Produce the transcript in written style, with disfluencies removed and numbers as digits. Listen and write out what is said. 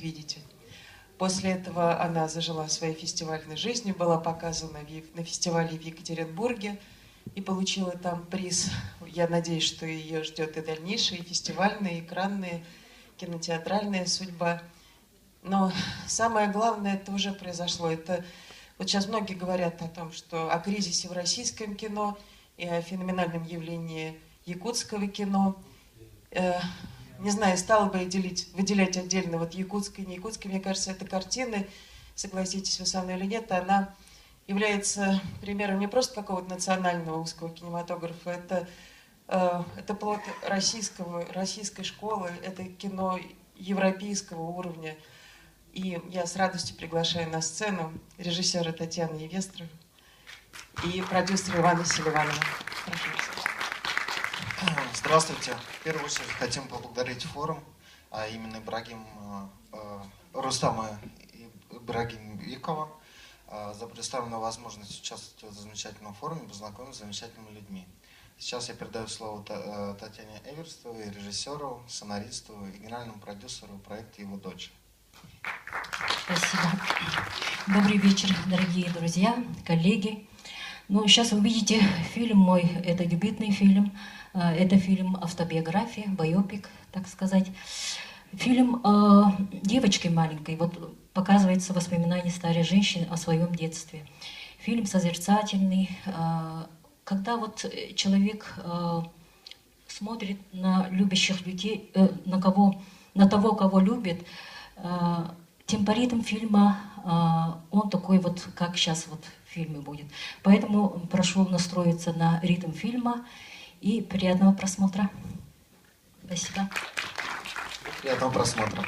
видите». После этого она зажила своей фестивальной жизнью, была показана на фестивале в Екатеринбурге и получила там приз. Я надеюсь, что ее ждет и дальнейшая, и фестивальная, и экранная, кинотеатральная судьба. Но самое главное, это уже произошло. Это вот сейчас многие говорят о том, что о кризисе в российском кино и о феноменальном явлении якутского кино. Не знаю, стала бы выделять отдельно вот якутское, не якутское. Мне кажется, эта картина, согласитесь вы со мной или нет, она является примером не просто какого-то национального узкого кинематографа, это плод российской школы, это кино европейского уровня. И я с радостью приглашаю на сцену режиссера Татьяну Евестру и продюсера Ивана Селиванова. Прошу вас. Здравствуйте. В первую очередь хотим поблагодарить форум, а именно Рустама Ибрагимбекова за предоставленную возможность участвовать в замечательном форуме, познакомиться с замечательными людьми. Сейчас я передаю слово Татьяне Эверстовой, режиссеру, сценаристу и генеральному продюсеру проекта «Его дочь». Спасибо. Добрый вечер, дорогие друзья, коллеги. Ну, сейчас вы видите фильм мой, это дебютный фильм, это фильм автобиография, байопик, так сказать. Фильм девочки маленькой, вот показывается воспоминание старой женщины о своем детстве. Фильм созерцательный, когда вот человек смотрит на любящих людей, на того, кого любит, темпоритм фильма, он такой вот, как сейчас вот в фильме будет. Поэтому прошу настроиться на ритм фильма и приятного просмотра. Спасибо. Приятного просмотра.